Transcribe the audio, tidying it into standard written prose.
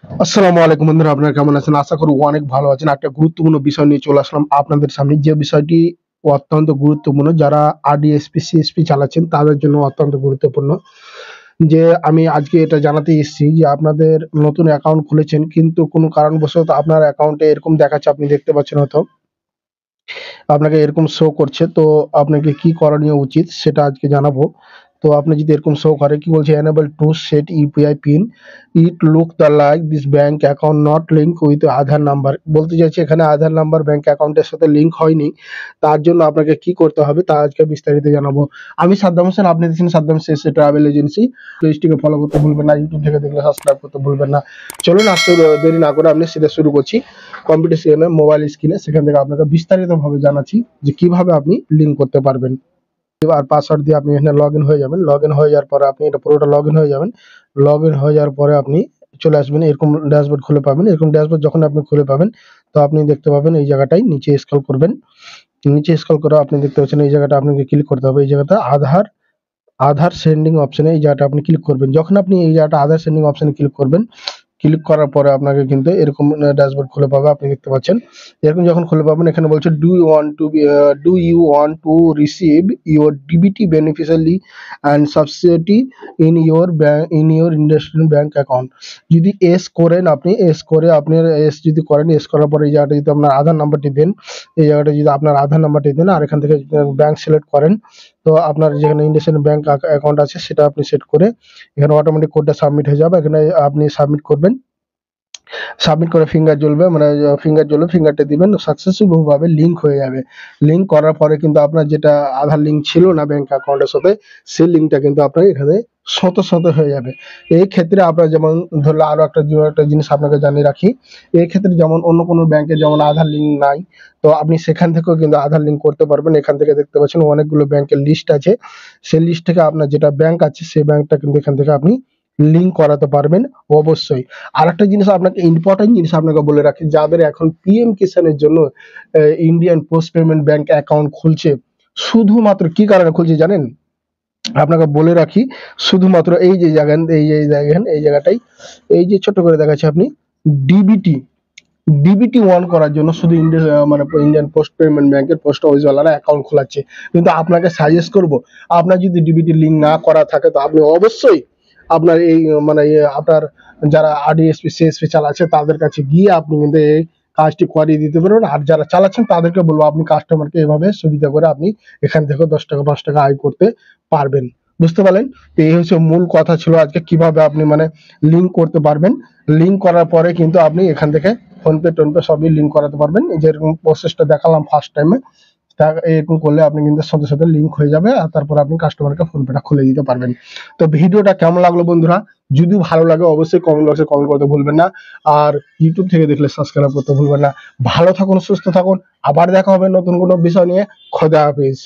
আসসালামু আলাইকুম বন্ধুরা, আপনারা কেমন আছেন? আশা করি অনেক ভালো আছেন। একটা গুরুত্বপূর্ণ বিষয় নিয়ে চলে আসলাম আপনাদের সামনে, যে বিষয়টি অত্যন্ত গুরুত্বপূর্ণ। যারা আরডিএসপি সিএসপি চালাচ্ছেন তাদের জন্য অত্যন্ত গুরুত্বপূর্ণ। যে আমি আজকে এটা জানাতে এসেছি যে আপনাদের নতুন অ্যাকাউন্ট খুলেছেন, কিন্তু কোনো কারণবশত আপনার অ্যাকাউন্টে এরকম দেখাচ্ছে, আপনি দেখতে পাচ্ছেন হয়তো আপনাকে এরকম শো করছে। তো আপনাকে কি করণীয় উচিত সেটা আজকে জানাবো। তো আপনি যদি এরকম শো করে, কি বলছে, enable to set UPI pin, it look the like this bank account not link with Aadhaar number. বলতে চাইছে এখানে আধার নাম্বার ব্যাংক অ্যাকাউন্টের সাথে লিঙ্ক হয়নি। তার জন্য আপনাকে কি করতে হবে তা আজকে বিস্তারিত জানাবো। আমি সাদ্দাম হোসেন, আপনি দেখছেন সাদ্দাম শেষে ট্রাভেল এজেন্সি। পেজটিকে ফলো করতে ভুলবেন না, ইউটিউব থেকে দেখলে সাবস্ক্রাইব করতে ভুলবেন না। চলুন আজকে দেরি না করে আপনি সিধা শুরু করছি। কম্পিউটার স্ক্রিনে, মোবাইল স্ক্রিনে, সেখান থেকে আপনাকে বিস্তারিতভাবে জানাচ্ছি যে কিভাবে আপনি লিঙ্ক করতে পারবেন। আর পাসওয়ার্ড দিয়ে আপনি এখানে লগ ইন হয়ে যাবেন। লগ ইন হয়ে যাওয়ার পরে আপনি এটা পুরোটা লগ ইন হয়ে যাবেন। লগ ইন হয়ে যাওয়ার পরে আপনি চলে আসবেন, এরকম ড্যাশবোর্ড খুলে পাবেন। এরকম ড্যাশবোর্ড যখন আপনি খুলে পাবেন, তো আপনি দেখতে পাবেন এই জায়গাটায় নিচে স্ক্রল করবেন। নিচে স্ক্রল করে আপনি দেখতে পাচ্ছেন এই জায়গাটা আপনাকে ক্লিক করতে হবে। এই জায়গাটা আধার আধার সেন্ডিং অপশনে এই জায়গাটা আপনি ক্লিক করবেন। যখন আপনি এই জায়গাটা আধার সেন্ডিং অপশনে ক্লিক করবেন, ক্লিক করার পরে আপনাকে কিন্তু এরকম ড্যাশবোর্ড খুলে পাবে, আপনি দেখতে পাচ্ছেন। এরকম যখন খুলে পাবেন, এখানে বলছে do you want to receive your DBT beneficiary and subsidy in your industrial bank account. যদি এস করেন, আপনি এস করে আপনার এস যদি করেন, এস করার পরে এই জায়গাটা যদি আপনার আধার নাম্বারটি দেন, এই জায়গাটা যদি আপনার আধার নাম্বারটি দেন আর এখান থেকে ব্যাংক সিলেক্ট করেন, তো আপনার যেখানে ইন্ডাসইন্ড ব্যাংক অ্যাকাউন্ট আছে সেটা আপনি সেট করে এখানে অটোমেটিক কোডটা সাবমিট হয়ে যাবে। এখানে আপনি সাবমিট করবেন। সাবমিট করে ফিঙ্গার জ্বলবে, মানে ফিঙ্গার জ্বলবে, ফিঙ্গারটা দিবেন, সাকসেসফুল ভাবে লিঙ্ক হয়ে যাবে। লিঙ্ক করার পরে কিন্তু আপনার যেটা আধার লিঙ্ক ছিল না ব্যাংক অ্যাকাউন্টের সাথে, সেই লিঙ্কটা কিন্তু আপনার এখানে শত শত হয়ে যাবে। এই ক্ষেত্রে আপনার যেমন ধরলে আরো একটা জিনিস আপনাকে জানিয়ে রাখি, এই ক্ষেত্রে যেমন অন্য কোনো ব্যাংকে যেমন আধার লিঙ্ক নাই, তো আপনি সেখান থেকেও কিন্তু আধার লিঙ্ক করতে পারবেন। এখান থেকে দেখতে পাচ্ছেন অনেকগুলো ব্যাংকের লিস্ট আছে, সেই লিস্ট থেকে আপনার যেটা ব্যাংক আছে সেই ব্যাংকটা কিন্তু এখান থেকে আপনি লিঙ্ক করাতে পারবেন অবশ্যই। আরেকটা জিনিস আপনাকে, ইম্পর্টেন্ট জিনিস আপনাকে বলে রাখি, যাদের এখন পিএম কিষানের জন্য Indian post payment bank account খুলছে, শুধুমাত্র কি কারণে খুলছে জানেন? আপনাকে বলে রাখি, শুধুমাত্র এই জায়গাটাই, এই যে ছোট করে দেখাচ্ছি, আপনি ডিবিটি ডিবিটি ওয়ান করার জন্য শুধু মানে ইন্ডিয়ান পোস্ট পেমেন্ট ব্যাংকের পোস্ট অফিসওয়ালারা অ্যাকাউন্ট খোলাচ্ছে। কিন্তু আপনাকে সাজেস্ট করব, আপনার যদি ডিবিটি লিঙ্ক না করা থাকে তো আপনি অবশ্যই আপনার এই আপনার যারা আরডিএসপি সিএসপি চালাচ্ছে তাদের কাছে গিয়ে আপনি কিন্তু এই কাজটি করিয়ে দিতে পারবেন। আর যারা চালাচ্ছেন তাদেরকে বলবো, আপনি কাস্টমারকে এভাবে সুবিধা করে আপনি এখান থেকে 10 টাকা 5 টাকা আয় করতে পারবেন। বুঝতে পারলেন? তো এই হচ্ছে মূল কথা ছিল আজকে, কিভাবে আপনি মানে লিঙ্ক করতে পারবেন। লিঙ্ক করার পরে কিন্তু আপনি এখান থেকে ফোনপে টোনপে সবই লিঙ্ক করাতে পারবেন। যেরকম প্রসেসটা দেখালাম ফার্স্ট টাইমে, তা এরকম করলে আপনি কিন্তু সাথে সাথে লিঙ্ক হয়ে যাবে, আর তারপর আপনি কাস্টমারকে ফোনপেটা খুলে দিতে পারবেন। তো ভিডিওটা কেমন লাগলো বন্ধুরা? যদি ভালো লাগে অবশ্যই কমেন্ট বক্সে কমেন্ট করতে ভুলবেন না। আর ইউটিউব থেকে দেখলে সাবস্ক্রাইব করতে ভুলবেন না। ভালো থাকুন, সুস্থ থাকুন, আবার দেখা হবে নতুন কোনো বিষয় নিয়ে। খোদা হাফেজ।